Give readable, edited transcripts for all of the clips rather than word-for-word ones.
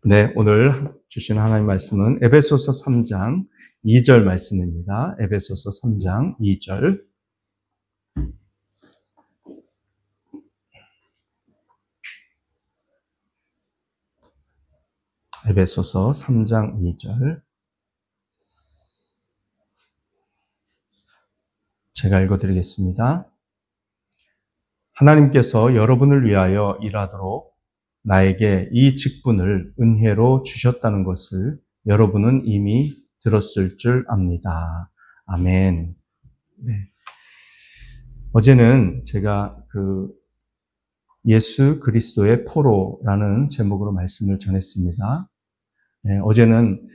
네, 오늘 주신 하나님 말씀은 에베소서 3장 2절 말씀입니다. 에베소서 3장 2절. 에베소서 3장 2절. 제가 읽어드리겠습니다. 하나님께서 여러분을 위하여 일하도록 나에게 이 직분을 은혜로 주셨다는 것을 여러분은 이미 들었을 줄 압니다. 아멘. 네. 어제는 제가 예수 그리스도의 포로라는 제목으로 말씀을 전했습니다. 네, 어제는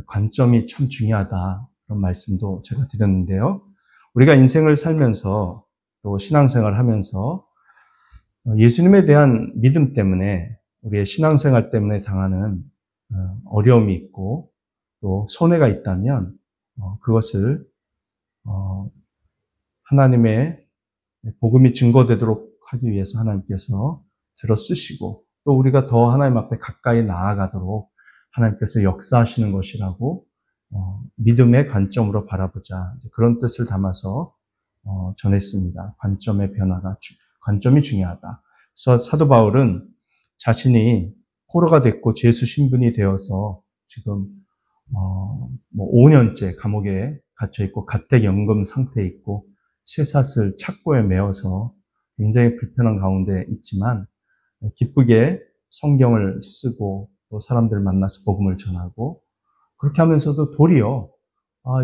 관점이 참 중요하다 그런 말씀도 제가 드렸는데요. 우리가 인생을 살면서 또 신앙생활을 하면서 예수님에 대한 믿음 때문에 우리의 신앙생활 때문에 당하는 어려움이 있고 또 손해가 있다면 그것을 하나님의 복음이 증거되도록 하기 위해서 하나님께서 들어 쓰시고 또 우리가 더 하나님 앞에 가까이 나아가도록 하나님께서 역사하시는 것이라고 믿음의 관점으로 바라보자 그런 뜻을 담아서 전했습니다. 관점의 변화가 관점이 중요하다. 그래서 사도 바울은 자신이 포로가 됐고 죄수 신분이 되어서 지금 5년째 감옥에 갇혀 있고 가택연금 상태에 있고 쇠사슬 착고에 매어서 굉장히 불편한 가운데 있지만 기쁘게 성경을 쓰고 또 사람들 만나서 복음을 전하고 그렇게 하면서도 도리어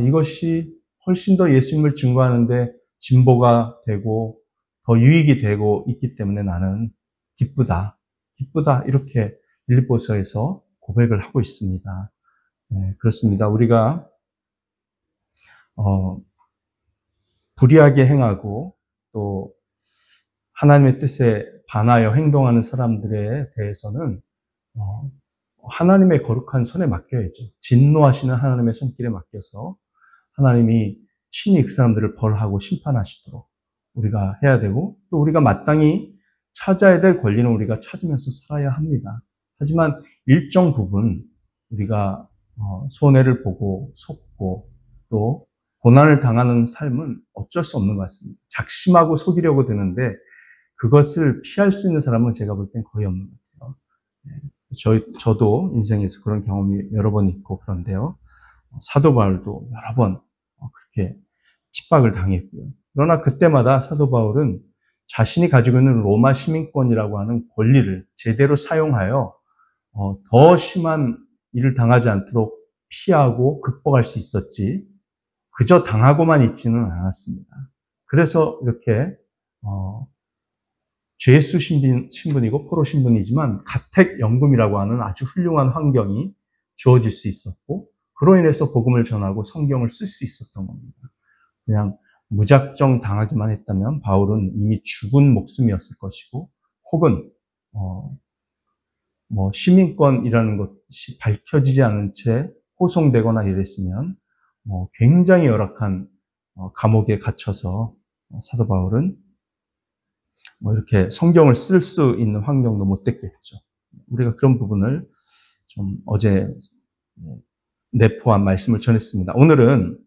이것이 훨씬 더 예수님을 증거하는데 진보가 되고 더 유익이 되고 있기 때문에 나는 기쁘다 이렇게 빌립보서에서 고백을 하고 있습니다. 네, 그렇습니다. 우리가 불의하게 행하고 또 하나님의 뜻에 반하여 행동하는 사람들에 대해서는 하나님의 거룩한 손에 맡겨야죠. 진노하시는 하나님의 손길에 맡겨서 하나님이 친히 그 사람들을 벌하고 심판하시도록 우리가 해야 되고 또 우리가 마땅히 찾아야 될 권리는 우리가 찾으면서 살아야 합니다. 하지만 일정 부분 우리가 손해를 보고 속고 또 고난을 당하는 삶은 어쩔 수 없는 것 같습니다. 작심하고 속이려고 드는데 그것을 피할 수 있는 사람은 제가 볼 땐 거의 없는 것 같아요. 저도 인생에서 그런 경험이 여러 번 있고 그런데요. 사도 바울도 여러 번 그렇게 핍박을 당했고요. 그러나 그때마다 사도 바울은 자신이 가지고 있는 로마 시민권이라고 하는 권리를 제대로 사용하여 더 심한 일을 당하지 않도록 피하고 극복할 수 있었지 그저 당하고만 있지는 않았습니다. 그래서 이렇게 죄수 신분이고 포로 신분이지만 가택연금이라고 하는 아주 훌륭한 환경이 주어질 수 있었고 그로 인해서 복음을 전하고 성경을 쓸 수 있었던 겁니다. 그냥 무작정 당하기만 했다면 바울은 이미 죽은 목숨이었을 것이고 혹은 시민권이라는 것이 밝혀지지 않은 채 호송되거나 이랬으면 굉장히 열악한 감옥에 갇혀서 사도 바울은 이렇게 성경을 쓸 수 있는 환경도 못 됐겠죠. 우리가 그런 부분을 좀 어제 내포한 말씀을 전했습니다. 오늘은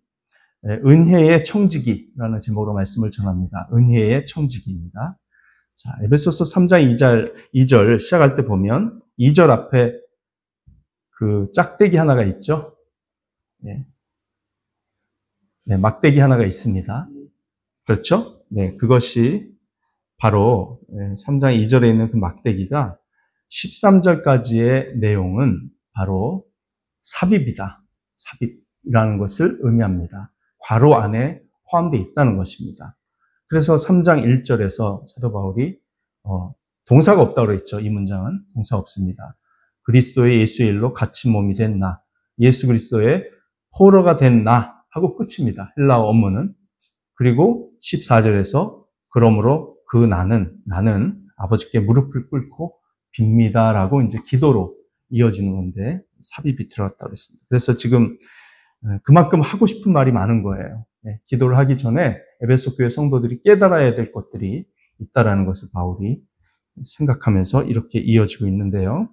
은혜의 청지기라는 제목으로 말씀을 전합니다. 은혜의 청지기입니다. 자, 에베소서 3장 2절 시작할 때 보면 2절 앞에 그 짝대기 하나가 있죠. 네, 막대기 하나가 있습니다. 그렇죠? 네, 그것이 바로 3장 2절에 있는 그 막대기가 13절까지의 내용은 바로 삽입이다. 삽입이라는 것을 의미합니다. 괄호 안에 포함되어 있다는 것입니다. 그래서 3장 1절에서 사도 바울이 동사가 없다고 그랬죠. 이 문장은 동사 없습니다. 그리스도의 예수의 일로 갇힌 몸이 된 나, 예수 그리스도의 포로가 된 나 하고 끝입니다. 헬라어 원문은. 그리고 14절에서 그러므로 그 나는 아버지께 무릎을 꿇고 빕니다라고 이제 기도로 이어지는 건데 삽입이 들어갔다고 그랬습니다. 그래서 지금 그만큼 하고 싶은 말이 많은 거예요. 기도를 하기 전에 에베소 교회 성도들이 깨달아야 될 것들이 있다라는 것을 바울이 생각하면서 이렇게 이어지고 있는데요.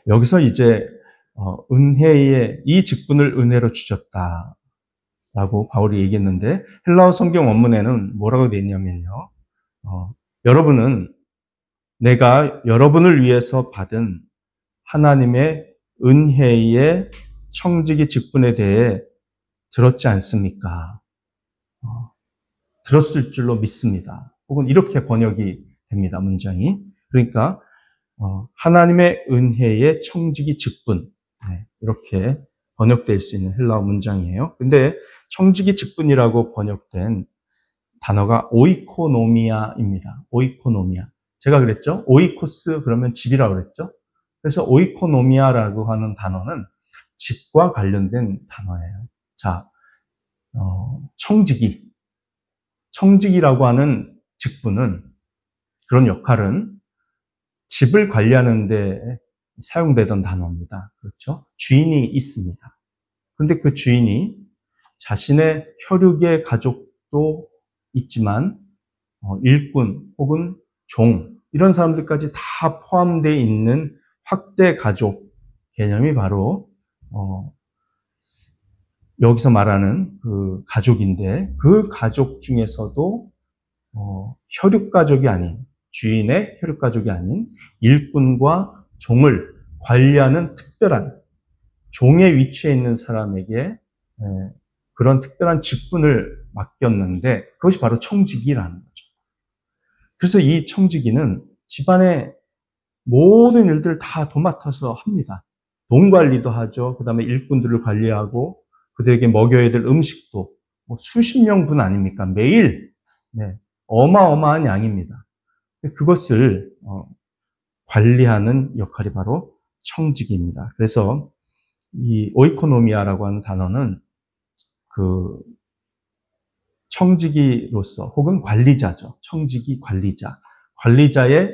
여기서 이제 은혜의 이 직분을 은혜로 주셨다라고 바울이 얘기했는데 헬라어 성경 원문에는 뭐라고 되어 있냐면요. 여러분은 내가 여러분을 위해서 받은 하나님의 은혜의 청지기 직분에 대해 들었지 않습니까? 들었을 줄로 믿습니다. 혹은 이렇게 번역이 됩니다, 문장이. 그러니까 하나님의 은혜의 청지기 직분, 이렇게 번역될 수 있는 헬라어 문장이에요. 근데 청지기 직분이라고 번역된 단어가 오이코노미아입니다. 오이코노미아. 제가 그랬죠? 오이코스 그러면 집이라고 그랬죠? 그래서 오이코노미아라고 하는 단어는 집과 관련된 단어예요. 자, 청지기라고 하는 직분은, 그런 역할은 집을 관리하는 데 사용되던 단어입니다. 그렇죠? 주인이 있습니다. 그런데 그 주인이 자신의 혈육의 가족도 있지만 일꾼 혹은 종 이런 사람들까지 다 포함되어 있는 확대 가족 개념이 바로 여기서 말하는 그 가족인데, 그 가족 중에서도 혈육 가족이 아닌, 주인의 혈육 가족이 아닌 일꾼과 종을 관리하는 특별한 종의 위치에 있는 사람에게 그런 특별한 직분을 맡겼는데 그것이 바로 청지기라는 거죠. 그래서 이 청지기는 집안의 모든 일들을 다 도맡아서 합니다. 돈 관리도 하죠. 그 다음에 일꾼들을 관리하고 그들에게 먹여야 될 음식도 수십 명분 아닙니까? 매일 어마어마한 양입니다. 그것을 관리하는 역할이 바로 청지기입니다. 그래서 이 오이코노미아라고 하는 단어는 그 청지기로서 혹은 관리자죠. 청지기 관리자. 관리자의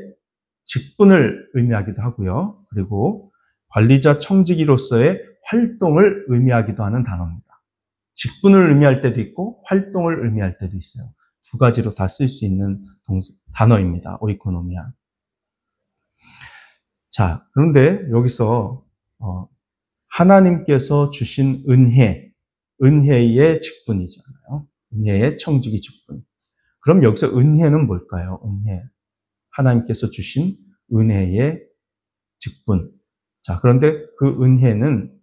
직분을 의미하기도 하고요. 그리고 관리자 청지기로서의 활동을 의미하기도 하는 단어입니다. 직분을 의미할 때도 있고 활동을 의미할 때도 있어요. 두 가지로 다 쓸 수 있는 단어입니다. 오이코노미아. 자, 그런데 여기서 하나님께서 주신 은혜의 직분이잖아요. 은혜의 청지기 직분. 그럼 여기서 은혜는 뭘까요? 은혜. 하나님께서 주신 은혜의 직분. 자, 그런데 그 은혜는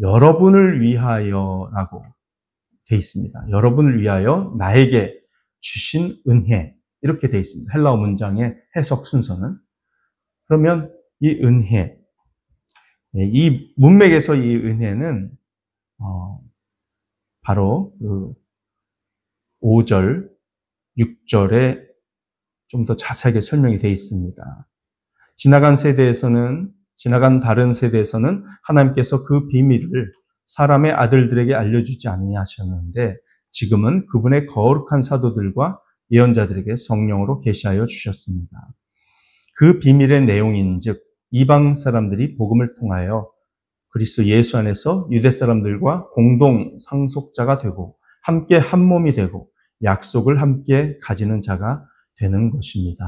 여러분을 위하여라고 돼 있습니다. 여러분을 위하여 나에게 주신 은혜. 이렇게 돼 있습니다. 헬라어 문장의 해석 순서는. 그러면 이 은혜, 이 문맥에서 이 은혜는 바로 그 5절, 6절에 좀 더 자세하게 설명이 되어 있습니다. 지나간 다른 세대에서는 하나님께서 그 비밀을 사람의 아들들에게 알려주지 아니하셨는데 지금은 그분의 거룩한 사도들과 예언자들에게 성령으로 계시하여 주셨습니다. 그 비밀의 내용인즉 이방 사람들이 복음을 통하여 그리스도 예수 안에서 유대 사람들과 공동 상속자가 되고 함께 한 몸이 되고 약속을 함께 가지는 자가 되는 것입니다.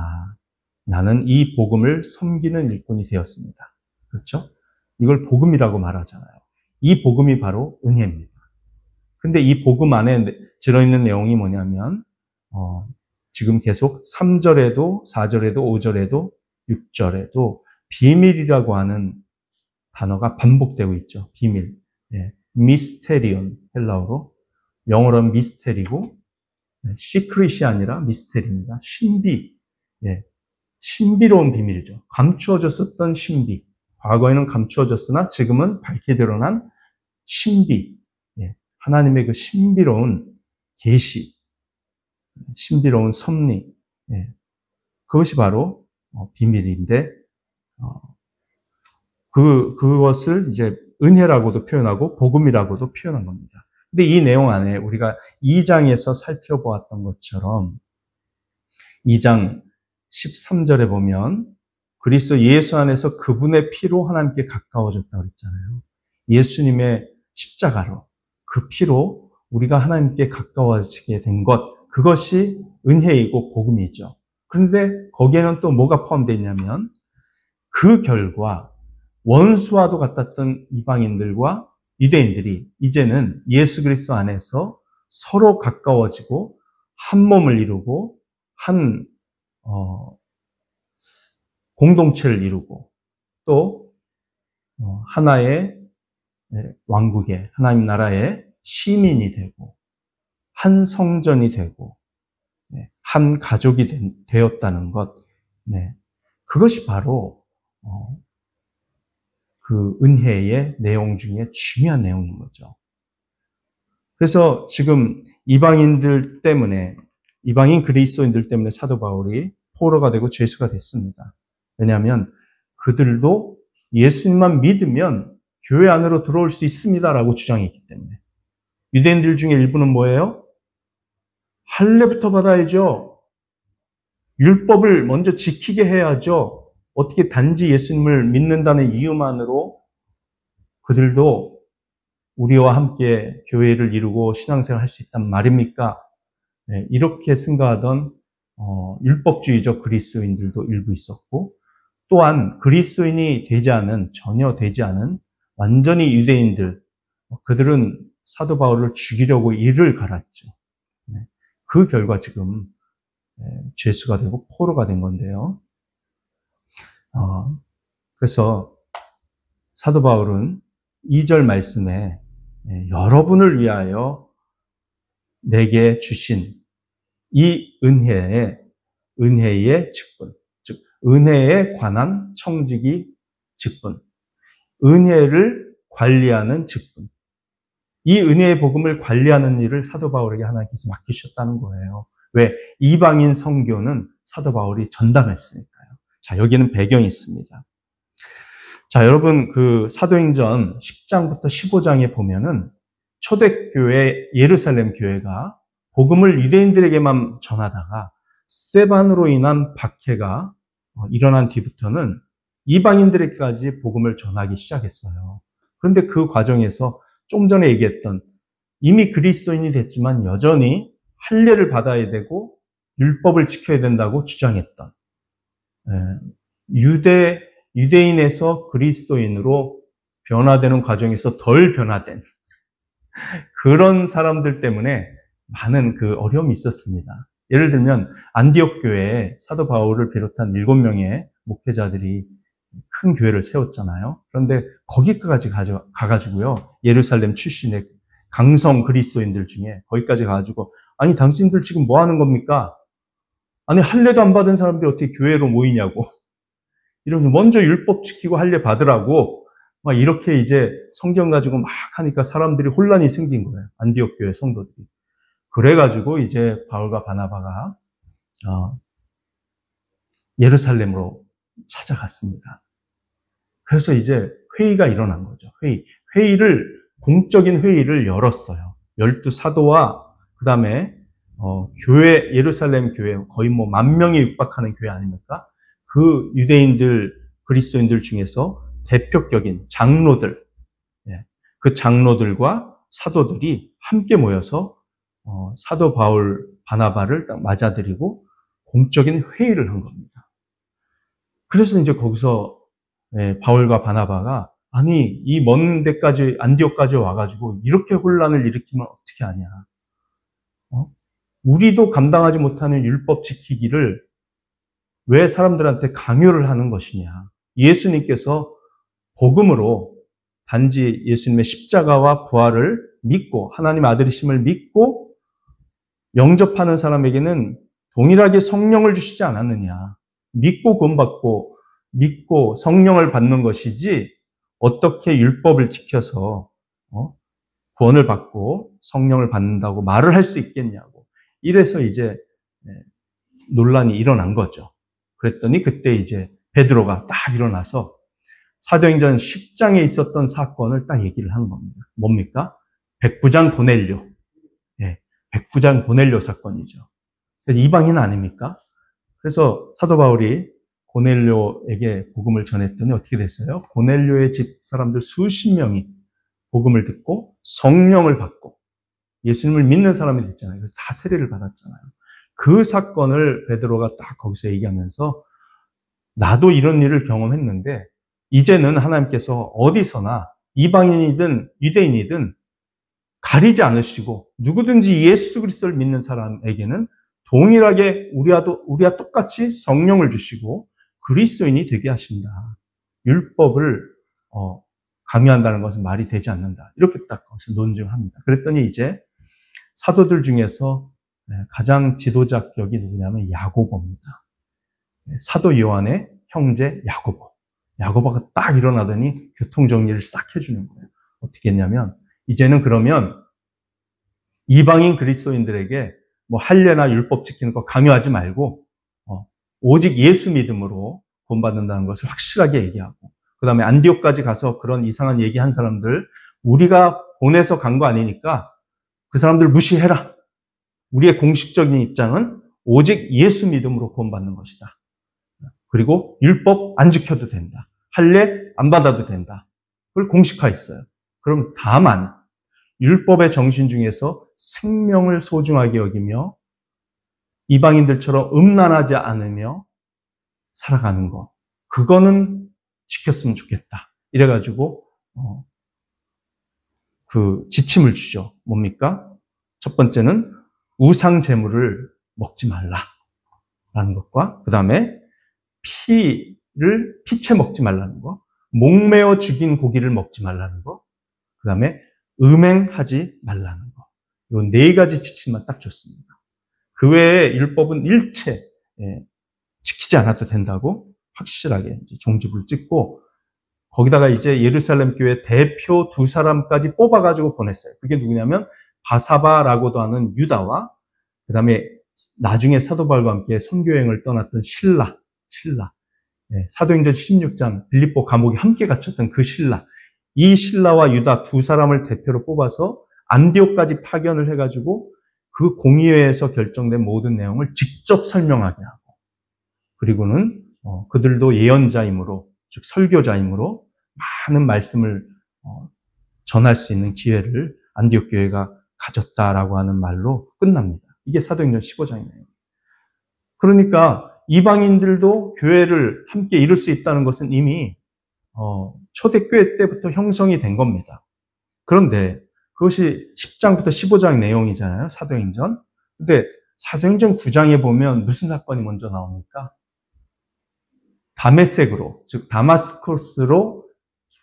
나는 이 복음을 섬기는 일꾼이 되었습니다. 그렇죠? 이걸 복음이라고 말하잖아요. 이 복음이 바로 은혜입니다. 근데 이 복음 안에 들어있는 내용이 뭐냐면 지금 계속 3절에도 4절에도 5절에도 6절에도 비밀이라고 하는 단어가 반복되고 있죠. 비밀. 미스테리온, 헬라어로. 영어로는 미스테리고 시크릿이 아니라 미스테리입니다. 신비. 신비로운 비밀이죠. 감추어졌었던 신비. 과거에는 감추어졌으나 지금은 밝게 드러난 신비. 하나님의 그 신비로운 계시, 신비로운 섭리. 그것이 바로 비밀인데 그것을 이제 은혜라고도 표현하고 복음이라고도 표현한 겁니다. 근데 이 내용 안에 우리가 2장에서 살펴보았던 것처럼 2장 13절에 보면 그리스도 예수 안에서 그분의 피로 하나님께 가까워졌다고 그랬잖아요. 예수님의 십자가로 그 피로 우리가 하나님께 가까워지게 된 것, 그것이 은혜이고 복음이죠. 그런데 거기에는 또 뭐가 포함되어 있냐면 그 결과 원수와도 같았던 이방인들과 유대인들이 이제는 예수 그리스도 안에서 서로 가까워지고 한 몸을 이루고 한 공동체를 이루고 또 하나의 왕국의 하나님 나라의 시민이 되고 한 성전이 되고 한 가족이 되었다는 것, 그것이 바로 그 은혜의 내용 중에 중요한 내용인 거죠. 그래서 지금 이방인들 때문에, 이방인 그리스도인들 때문에 사도 바울이 포로가 되고 죄수가 됐습니다. 왜냐하면 그들도 예수님만 믿으면 교회 안으로 들어올 수 있습니다라고 주장했기 때문에. 유대인들 중에 일부는 뭐예요? 할례부터 받아야죠. 율법을 먼저 지키게 해야죠. 어떻게 단지 예수님을 믿는다는 이유만으로 그들도 우리와 함께 교회를 이루고 신앙생활을 할 수 있단 말입니까? 이렇게 생각하던 율법주의적 그리스도인들도 일부 있었고, 또한 그리스도인이 되지 않은, 전혀 되지 않은 완전히 유대인들, 그들은 사도 바울을 죽이려고 이를 갈았죠. 그 결과 지금 죄수가 되고 포로가 된 건데요. 그래서 사도 바울은 2절 말씀에 여러분을 위하여 내게 주신 이 은혜의 직분, 즉 은혜에 관한 청지기 직분, 은혜를 관리하는 직분, 이 은혜의 복음을 관리하는 일을 사도 바울에게 하나님께서 맡기셨다는 거예요. 왜? 이방인 선교는 사도 바울이 전담했으니까요. 자, 여기는 배경이 있습니다. 자, 여러분, 그 사도행전 10장부터 15장에 보면은 초대교회 예루살렘 교회가 복음을 유대인들에게만 전하다가 스데반으로 인한 박해가 일어난 뒤부터는 이방인들에게까지 복음을 전하기 시작했어요. 그런데 그 과정에서 좀 전에 얘기했던 이미 그리스도인이 됐지만 여전히 할례를 받아야 되고 율법을 지켜야 된다고 주장했던 유대인에서 그리스도인으로 변화되는 과정에서 덜 변화된 그런 사람들 때문에 많은 그 어려움이 있었습니다. 예를 들면 안디옥 교회에 사도 바울을 비롯한 7명의 목회자들이 큰 교회를 세웠잖아요. 그런데 거기까지 가가지고요, 예루살렘 출신의 강성 그리스도인들 중에 거기까지 가가지고, 아니 당신들 지금 뭐 하는 겁니까? 아니 할례도 안 받은 사람들이 어떻게 교회로 모이냐고, 이러면서 먼저 율법 지키고 할례 받으라고 막 이렇게 이제 성경 가지고 막 하니까 사람들이 혼란이 생긴 거예요. 안디옥 교회 성도들이. 그래가지고 이제 바울과 바나바가 예루살렘으로 찾아갔습니다. 그래서 이제 회의가 일어난 거죠. 공적인 회의를 열었어요. 12사도와 그 다음에 교회, 예루살렘 교회, 거의 뭐 10,000명에 육박하는 교회 아닙니까? 그 유대인들, 그리스도인들 중에서 대표격인 장로들, 그 장로들과 사도들이 함께 모여서 사도 바울, 바나바를 딱 맞아들이고 공적인 회의를 한 겁니다. 그래서 이제 거기서 바울과 바나바가, 아니 이 먼 데까지 안디옥까지 와가지고 이렇게 혼란을 일으키면 어떻게 하냐? 우리도 감당하지 못하는 율법 지키기를 왜 사람들한테 강요를 하는 것이냐? 예수님께서 복음으로 단지 예수님의 십자가와 부활을 믿고 하나님 아들이심을 믿고 영접하는 사람에게는 동일하게 성령을 주시지 않았느냐? 믿고 구원받고 믿고 성령을 받는 것이지 어떻게 율법을 지켜서 구원을 받고 성령을 받는다고 말을 할 수 있겠냐고. 이래서 이제 논란이 일어난 거죠. 그랬더니 그때 이제 베드로가 딱 일어나서 사도행전 10장에 있었던 사건을 딱 얘기를 한 겁니다. 뭡니까? 백부장 고넬료. 백부장 고넬료 사건이죠. 이방인 아닙니까? 그래서 사도 바울이 고넬료에게 복음을 전했더니 어떻게 됐어요? 고넬료의 집 사람들 수십 명이 복음을 듣고 성령을 받고 예수님을 믿는 사람이 됐잖아요. 그래서 다 세례를 받았잖아요. 그 사건을 베드로가 딱 거기서 얘기하면서 나도 이런 일을 경험했는데 이제는 하나님께서 어디서나 이방인이든 유대인이든 가리지 않으시고 누구든지 예수 그리스도를 믿는 사람에게는 동일하게 우리와 똑같이 성령을 주시고 그리스도인이 되게 하신다. 율법을 강요한다는 것은 말이 되지 않는다. 이렇게 딱 논증합니다. 그랬더니 이제 사도들 중에서 가장 지도자격이 누구냐면 야고보입니다. 사도 요한의 형제 야고보. 야고보가 딱 일어나더니 교통정리를 싹 해주는 거예요. 어떻게 했냐면 이제는 그러면 이방인 그리스도인들에게 뭐 할례나 율법 지키는 거 강요하지 말고 오직 예수 믿음으로 구원받는다는 것을 확실하게 얘기하고, 그 다음에 안디옥까지 가서 그런 이상한 얘기한 사람들 우리가 보내서 간 거 아니니까 그 사람들 무시해라. 우리의 공식적인 입장은 오직 예수 믿음으로 구원받는 것이다. 그리고 율법 안 지켜도 된다. 할례 안 받아도 된다. 그걸 공식화했어요. 그럼 다만 율법의 정신 중에서 생명을 소중하게 여기며 이방인들처럼 음란하지 않으며 살아가는 거, 그거는 지켰으면 좋겠다. 이래가지고 그 지침을 주죠. 뭡니까? 첫 번째는 우상 제물을 먹지 말라라는 것과, 그 다음에 피채 먹지 말라는 거, 목매어 죽인 고기를 먹지 말라는 거, 그 다음에 음행하지 말라는 거. 이 네 가지 지침만 딱 줬습니다. 그 외에 율법은 일체 지키지 않아도 된다고 확실하게 이제 종지부를 찍고, 거기다가 이제 예루살렘 교회 대표 두 사람까지 뽑아가지고 보냈어요. 그게 누구냐면 바사바라고도 하는 유다와, 그 다음에 나중에 사도 바울과 함께 선교여행을 떠났던 신라. 사도행전 16장 빌립보 감옥에 함께 갇혔던 그 신라. 이 신라와 유다 두 사람을 대표로 뽑아서 안디옥까지 파견을 해가지고 그 공의회에서 결정된 모든 내용을 직접 설명하게 하고, 그리고는 그들도 예언자이므로, 즉 설교자이므로 많은 말씀을 전할 수 있는 기회를 안디옥 교회가 가졌다라고 하는 말로 끝납니다. 이게 사도행전 15장이네요. 그러니까 이방인들도 교회를 함께 이룰 수 있다는 것은 이미 초대교회 때부터 형성이 된 겁니다. 그런데 그것이 10장부터 15장 내용이잖아요, 사도행전. 근데 사도행전 9장에 보면 무슨 사건이 먼저 나옵니까? 다메섹으로, 즉 다마스커스로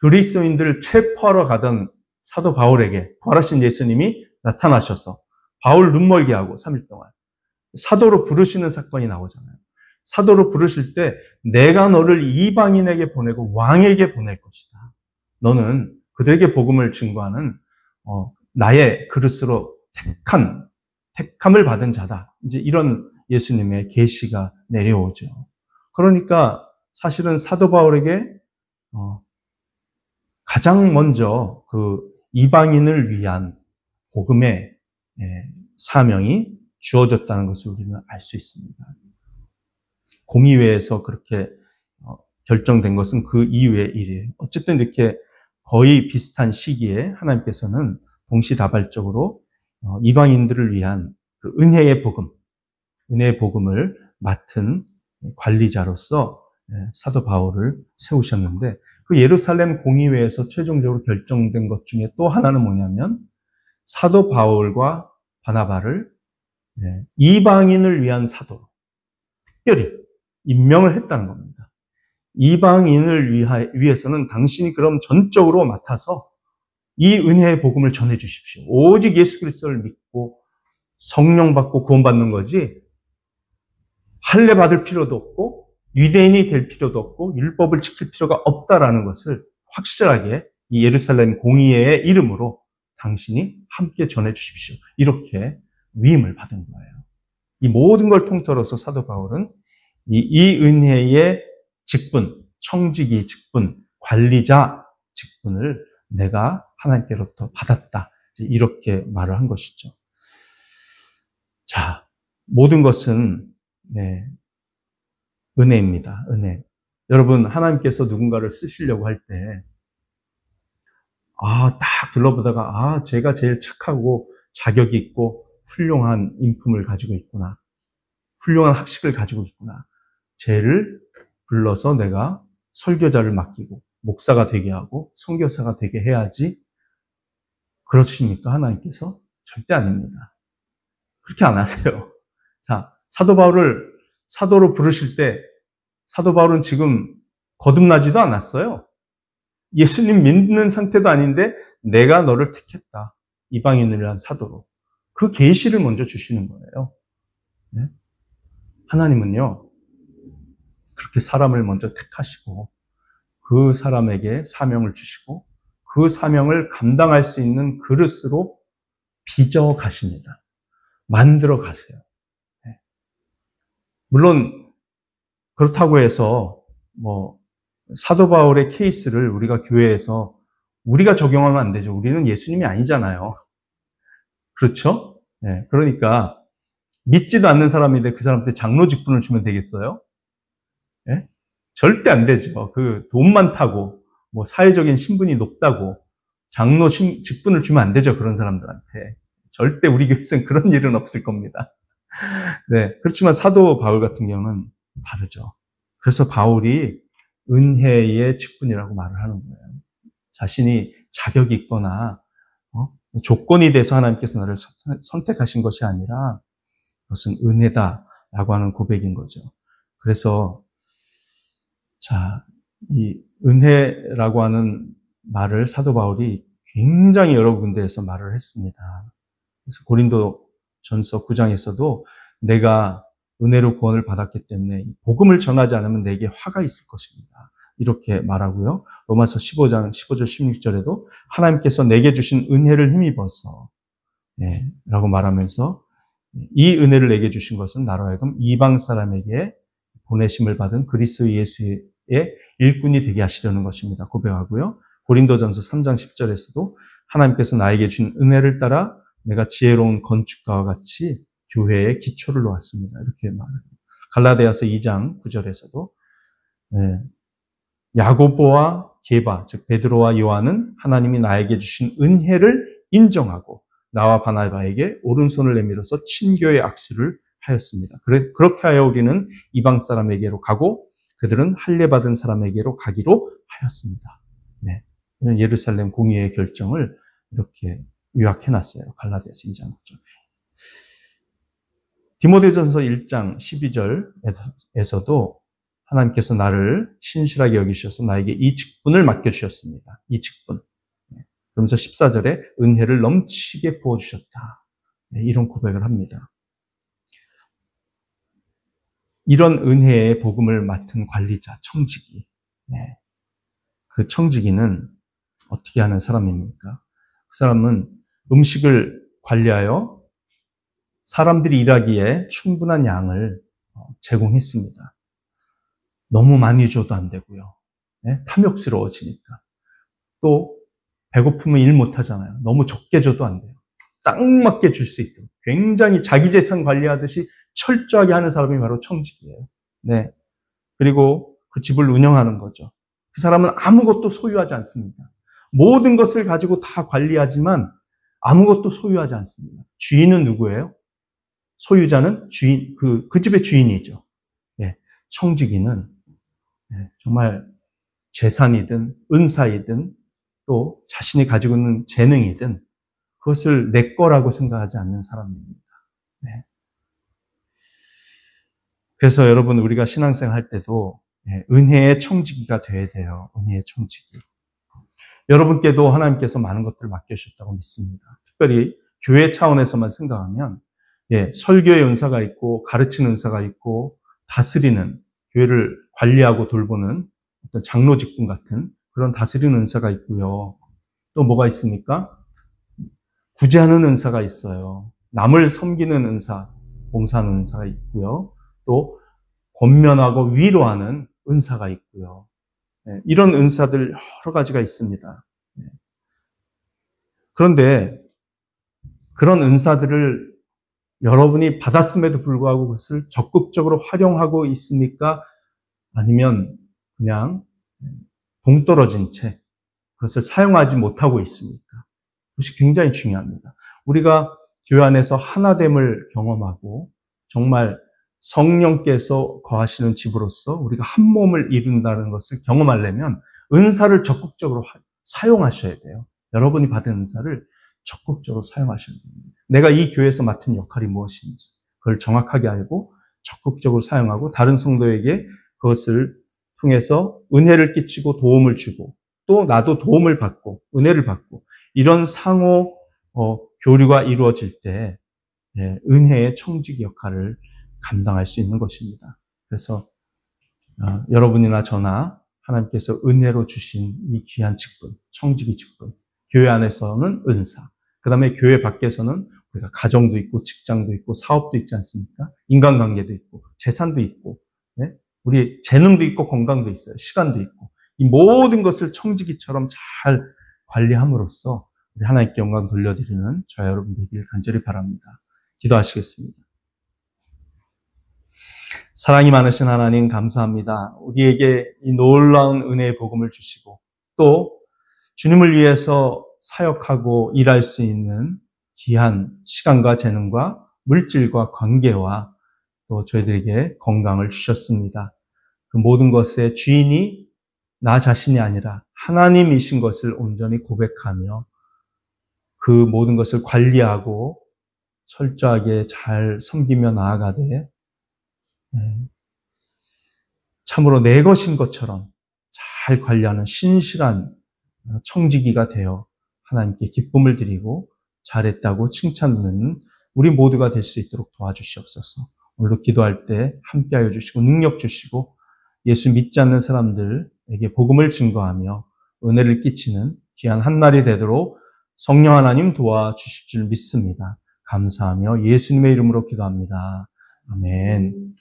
그리스도인들을 체포하러 가던 사도 바울에게 부활하신 예수님이 나타나셔서 바울 눈멀게 하고 3일 동안 사도로 부르시는 사건이 나오잖아요. 사도로 부르실 때 내가 너를 이방인에게 보내고 왕에게 보낼 것이다. 너는 그들에게 복음을 증거하는 나의 그릇으로 택함을 받은 자다. 이제 이런 예수님의 계시가 내려오죠. 그러니까 사실은 사도 바울에게 가장 먼저 그 이방인을 위한 복음의 사명이 주어졌다는 것을 우리는 알 수 있습니다. 공의회에서 그렇게 결정된 것은 그 이후의 일이에요. 어쨌든 이렇게 거의 비슷한 시기에 하나님께서는 동시다발적으로 이방인들을 위한 그 은혜의 복음을 맡은 관리자로서 사도 바울을 세우셨는데, 그 예루살렘 공의회에서 최종적으로 결정된 것 중에 또 하나는 뭐냐면 사도 바울과 바나바를 이방인을 위한 사도로 특별히 임명을 했다는 겁니다. 이방인을 위해서는 당신이 그럼 전적으로 맡아서 이 은혜의 복음을 전해 주십시오. 오직 예수 그리스도를 믿고 성령 받고 구원받는 거지 할례 받을 필요도 없고 유대인이 될 필요도 없고 율법을 지킬 필요가 없다라는 것을 확실하게 이 예루살렘 공의회의 이름으로 당신이 함께 전해 주십시오. 이렇게 위임을 받은 거예요. 이 모든 걸 통틀어서 사도 바울은 이 은혜의 직분, 청지기 직분, 관리자 직분을 내가 하나님께로부터 받았다. 이렇게 말을 한 것이죠. 자, 모든 것은 은혜입니다. 은혜. 여러분, 하나님께서 누군가를 쓰시려고 할 때, 딱 둘러보다가, 제가 제일 착하고 자격이 있고 훌륭한 인품을 가지고 있구나. 훌륭한 학식을 가지고 있구나. 쟤를 불러서 내가 설교자를 맡기고 목사가 되게 하고 선교사가 되게 해야지 그러십니까? 하나님께서? 절대 아닙니다. 그렇게 안 하세요. 자, 사도 바울을 사도로 부르실 때 사도 바울은 지금 거듭나지도 않았어요. 예수님 믿는 상태도 아닌데 내가 너를 택했다. 이방인을 위한 사도로. 그 계시를 먼저 주시는 거예요. 네? 하나님은요. 그렇게 사람을 먼저 택하시고 그 사람에게 사명을 주시고 그 사명을 감당할 수 있는 그릇으로 빚어 가십니다. 만들어 가세요. 네. 물론 그렇다고 해서 사도 바울의 케이스를 우리가 교회에서 우리가 적용하면 안 되죠. 우리는 예수님이 아니잖아요. 그렇죠? 네. 그러니까 믿지도 않는 사람인데 그 사람한테 장로 직분을 주면 되겠어요? 네? 절대 안 되죠. 그 돈 많다고 사회적인 신분이 높다고 장로 직분을 주면 안 되죠. 그런 사람들한테. 절대 우리 교회에서는 그런 일은 없을 겁니다. 네. 그렇지만 사도 바울 같은 경우는 다르죠. 그래서 바울이 은혜의 직분이라고 말을 하는 거예요. 자신이 자격이 있거나 조건이 돼서 하나님께서 나를 선택하신 것이 아니라 그것은 은혜다라고 하는 고백인 거죠. 그래서 자, 이 은혜라고 하는 말을 사도 바울이 굉장히 여러 군데에서 말을 했습니다. 그래서 고린도 전서 9장에서도 내가 은혜로 구원을 받았기 때문에 복음을 전하지 않으면 내게 화가 있을 것입니다. 이렇게 말하고요. 로마서 15장 15절 16절에도 하나님께서 내게 주신 은혜를 힘입어서 라고 말하면서 이 은혜를 내게 주신 것은 나로 하여금 이방 사람에게 보내심을 받은 그리스도 예수의 일꾼이 되게 하시려는 것입니다. 고백하고요. 고린도전서 3장 10절에서도 하나님께서 나에게 준 은혜를 따라 내가 지혜로운 건축가와 같이 교회의 기초를 놓았습니다. 이렇게 말합니다. 갈라디아서 2장 9절에서도 야고보와 게바, 즉 베드로와 요한은 하나님이 나에게 주신 은혜를 인정하고 나와 바나바에게 오른손을 내밀어서 친교의 악수를 하였습니다. 그렇게 하여 우리는 이방 사람에게로 가고 그들은 할례받은 사람에게로 가기로 하였습니다. 네. 예루살렘 공의의 결정을 이렇게 요약해놨어요. 갈라디아서 2장 9절. 디모데전서 1장 12절에서도 하나님께서 나를 신실하게 여기셔서 나에게 이 직분을 맡겨주셨습니다. 이 직분. 그러면서 14절에 은혜를 넘치게 부어주셨다. 이런 고백을 합니다. 이런 은혜의 복음을 맡은 관리자, 청지기. 그 청지기는 어떻게 하는 사람입니까? 그 사람은 음식을 관리하여 사람들이 일하기에 충분한 양을 제공했습니다. 너무 많이 줘도 안 되고요. 탐욕스러워지니까. 또 배고프면 일 못하잖아요. 너무 적게 줘도 안 돼요. 딱 맞게 줄 수 있도록 굉장히 자기 재산 관리하듯이 철저하게 하는 사람이 바로 청지기예요. 네. 그리고 그 집을 운영하는 거죠. 그 사람은 아무것도 소유하지 않습니다. 모든 것을 가지고 다 관리하지만 아무것도 소유하지 않습니다. 주인은 누구예요? 소유자는 주인, 그 집의 주인이죠. 네. 청지기는 정말 재산이든 은사이든 또 자신이 가지고 있는 재능이든 그것을 내 거라고 생각하지 않는 사람입니다. 네. 그래서 여러분 우리가 신앙생활 할 때도 은혜의 청지기가 돼야 돼요. 은혜의 청지기. 여러분께도 하나님께서 많은 것들을 맡겨주셨다고 믿습니다. 특별히 교회 차원에서만 생각하면 설교의 은사가 있고 가르치는 은사가 있고 다스리는 교회를 관리하고 돌보는 어떤 장로 직분 같은 그런 다스리는 은사가 있고요. 또 뭐가 있습니까? 구제하는 은사가 있어요. 남을 섬기는 은사, 봉사하는 은사가 있고요. 또 권면하고 위로하는 은사가 있고요. 이런 은사들 여러 가지가 있습니다. 그런데 그런 은사들을 여러분이 받았음에도 불구하고 그것을 적극적으로 활용하고 있습니까? 아니면 그냥 동떨어진 채 그것을 사용하지 못하고 있습니까? 그것이 굉장히 중요합니다. 우리가 교회 안에서 하나됨을 경험하고 정말 성령께서 거하시는 집으로서 우리가 한 몸을 이룬다는 것을 경험하려면 은사를 적극적으로 사용하셔야 돼요. 여러분이 받은 은사를 적극적으로 사용하셔야 됩니다. 내가 이 교회에서 맡은 역할이 무엇인지 그걸 정확하게 알고 적극적으로 사용하고 다른 성도에게 그것을 통해서 은혜를 끼치고 도움을 주고 또 나도 도움을 받고 은혜를 받고 이런 상호 교류가 이루어질 때 은혜의 청지기 역할을 감당할 수 있는 것입니다. 그래서 여러분이나 저나 하나님께서 은혜로 주신 이 귀한 직분, 청지기 직분, 교회 안에서는 은사, 그 다음에 교회 밖에서는 우리가 가정도 있고 직장도 있고 사업도 있지 않습니까? 인간관계도 있고 재산도 있고 우리 재능도 있고 건강도 있어요. 시간도 있고 이 모든 것을 청지기처럼 잘 관리함으로써 우리 하나님께 영광 돌려드리는 저와 여러분 되기를 간절히 바랍니다. 기도하시겠습니다. 사랑이 많으신 하나님 감사합니다. 우리에게 이 놀라운 은혜의 복음을 주시고 또 주님을 위해서 사역하고 일할 수 있는 귀한 시간과 재능과 물질과 관계와 또 저희들에게 건강을 주셨습니다. 그 모든 것의 주인이 나 자신이 아니라 하나님이신 것을 온전히 고백하며 그 모든 것을 관리하고 철저하게 잘 섬기며 나아가되 참으로 내 것인 것처럼 잘 관리하는 신실한 청지기가 되어 하나님께 기쁨을 드리고 잘했다고 칭찬받는 우리 모두가 될 수 있도록 도와주시옵소서. 오늘도 기도할 때 함께하여 주시고 능력 주시고 예수 믿지 않는 사람들에게 복음을 증거하며 은혜를 끼치는 귀한 한날이 되도록 성령 하나님 도와주실 줄 믿습니다. 감사하며 예수님의 이름으로 기도합니다. 아멘.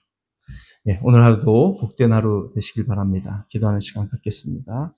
오늘 하루도 복된 하루 되시길 바랍니다. 기도하는 시간 갖겠습니다.